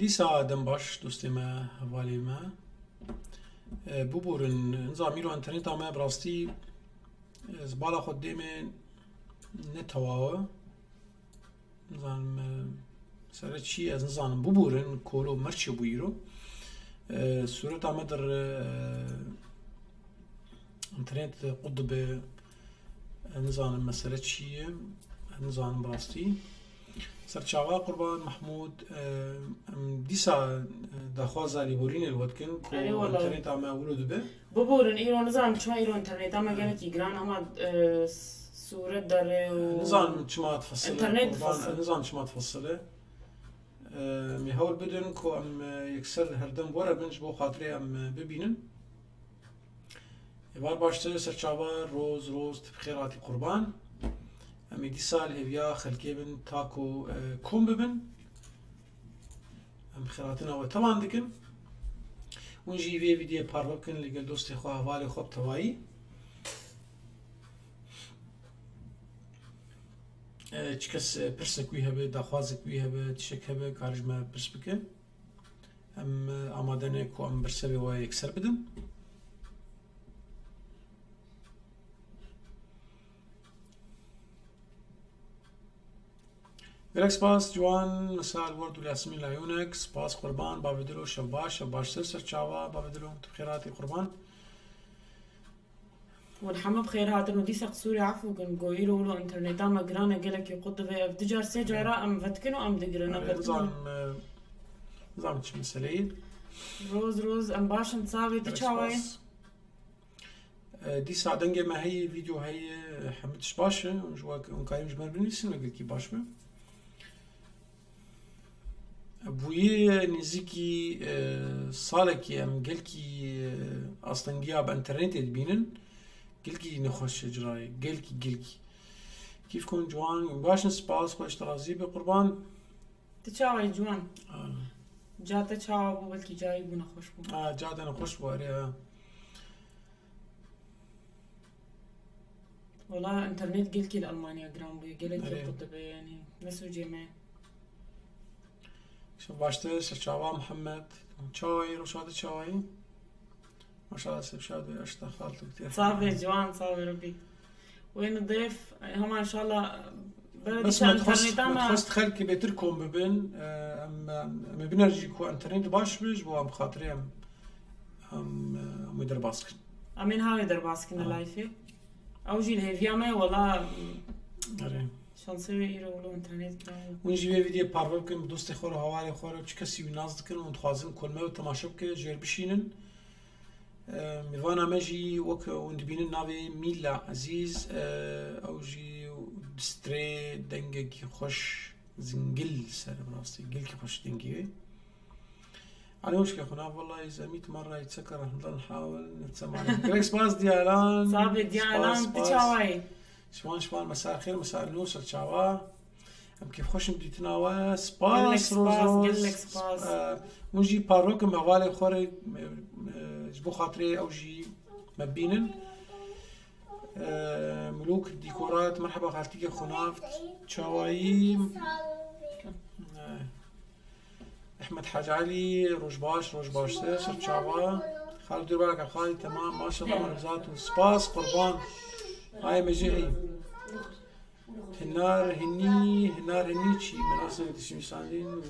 دیسا دم باش دوستی ما حوالی ما ببورن نظامی رو انترنت ما براستی زباله خود دیمه نتواوه نظام سر چی از نظام ببورن کولو مرچی بویرو صورت ما در انترنت قطب نظام مسألة چیه نظام براستی سرچاوا قربان محمود دیسا دخوازه لیبورین الوقت کن که انترنت اما ولود به ببورن ایران نظام چما ایران انترنت اما گله ایران اما صورت داره نظام چما تفصله انترنت تفصله نظام چما تفصله میهول بدون که ام یکسر هردم وره بنج بو خاطره ام ببینن بار باشتر سرچاوا روز تبخیراتی قربان امی دی سال هفیا خلقی بن تاکو کم ببن ام خیراتنا و طبعا دکن ونجی ویدیو پارو بکن لگل دوستی خواه حوالی خوب توایی چکس پرسکوی هبه دخوازکوی هبه تشک هبه کارجمه پرس بکن ام آمادنه کو ام برسوی و یکسر بدن گلک سپاس جوان مساء الورد والياسمين لعيونك سپاس قربان بابدلو شباش سر چاوا بابدلو بخيراتي قربان والحمى بخيرات انه دي سقسوري عفو كن قويلو ولو انترنتا ما قرانا قلك يقض في افتجار سجارة ام فتكنو ام دقرنا نظام مسألة روز ام باشن تصاوي تشاوي دي ساعدنجة ما هي فيديو هي حمدش باشا وجواك ونكايم جمال بنيسن وقلكي باشا بویه نزدیکی ساله که ام گلکی اصلا گیا به اینترنت بینن گلکی نخوش جرای گلکی کیف کن جوان باشن سپاس خوش ترازی به قربان تشاوي جوان جا تشاوي بو بلكي جاي بو نخوش بو جا ده نخوش بو اريا والله انترنت قلكي لألمانيا جرام بو قلكي القطب يعني نسو جيمه شوف باشتر سرچاوا محمد چاوي رشاد چاوي ما شاء الله سبشاد اشتا خالته كتير صافي جوان صافي ربي وين الضيف هم ان شاء الله بس ما تخص خلك بيتركم ببن ام بنرجي كو انترنت باش بيج بو ام خاطري ام يدر باسكن امين هاوي در باسكن لايفي او جيل هيفيامه ولا شانسوی ایرولو انترنت ونجی ویدیو پارو بکن دوست خور حوالی خور چه کسی ناز دکن و تخوازن کلمه و تماشا بکن جیر بشینن میوان مجی وک وند بینن ناوی میلا عزیز او جی دستری دنگه کی خوش زنگل سر براستی گل کی خوش دنگه على مشكلة خنا والله إذا 100 مرة يتسكر رح نضل نحاول نتسمع عليك سباس ديالان صافي ديالان تشاوي شوان مساء الخير مساء النور سرچاوا ام كيف خوش بديتنا سباس روز ونجي باروك موالي خوري جبو خاطري او جي مبينن ملوك الديكورات مرحبا خالتي خناف تشاواي احمد حاج علي روجباش سرچاوا خالد دير بالك خالي تمام ما شاء الله مرزات سباس قربان هاي مجيئي هنار هني شي من اصل تشي ساندين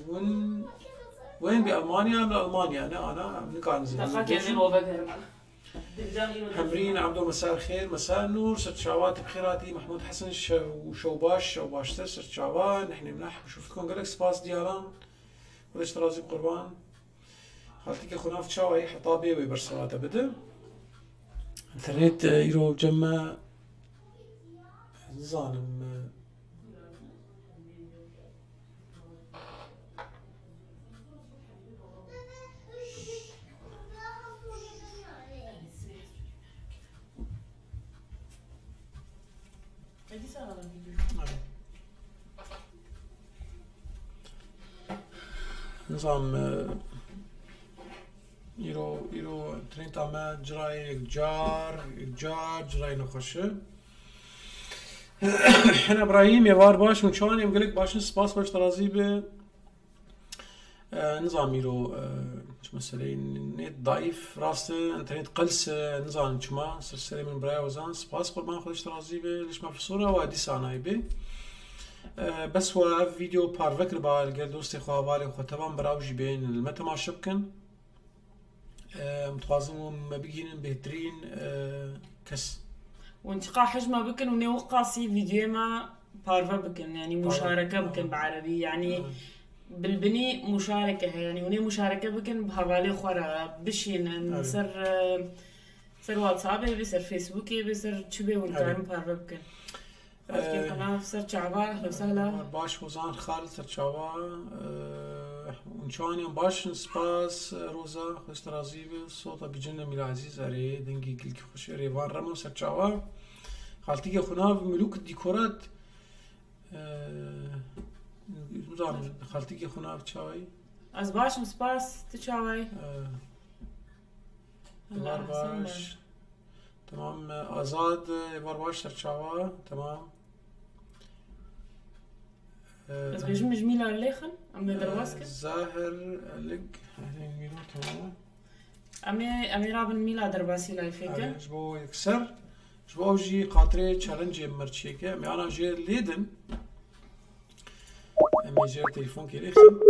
وين بألمانيا بألمانيا انا من كان زين حمرين عبدو مساء الخير مساء النور سرچاوات بخيراتي محمود حسن وشوباش سرچاوا نحن منح بشوفكم قالك سباس ديالان وليش ترازي بقربان خالتك خناف تشاوي حطابي ويبرسلات بدا انترنت يرو جمع ظالم نظام يرو انترنت عما جراي جراي نخشه حنا ابراهيم يا وار باش من شلون يقول لك باش سباس باش ترازي به نظام ميرو مثلا نت ضعيف راسته انترنت قلس نظام شما سلسلة من براي وزان سباس قربان خودش ترازي به ليش ما في صورة وادي ساناي به بس هو فيديو بار فكر با الجل دوستي خوابالي وختبان براوجي بين المتى ما شبكن متخازم ما بيجين بهترين كس وانتقاء حجمه بكن ونوقاسي فيديو ما بارفا بكن يعني مشاركة بكن بعربي يعني بالبني مشاركة يعني وني مشاركة بكن بحوالي خورا بشين سر واتسابي بيصير فيسبوكي بيصير تشبه والكلام بارفا بكن كيف قناة سر شعبا أهلا وسهلا باش وزان خالد سر شعبا ونشاني باش سباس روزا خوش ترازيبي صوتا بجنة ميلا عزيز أري دنجي قلت خوش ريفان رمو سر شعبا خالتيجي خناف ملوك الديكورات نظام خالتيجي خناف تشاوي از باش سباس تشاوي باش تمام آزاد باش سر شعبا تمام بس بيجم جميلة الليخن أمي درواسك زاهر لك هذين ميلو تمام أمي رابن ميلا درباسي لاي فيكن جبو يكسر جبو جي قاطري تشالنج مرتشيكه مي أنا جير ليدن أمي جير تليفون كي ليخن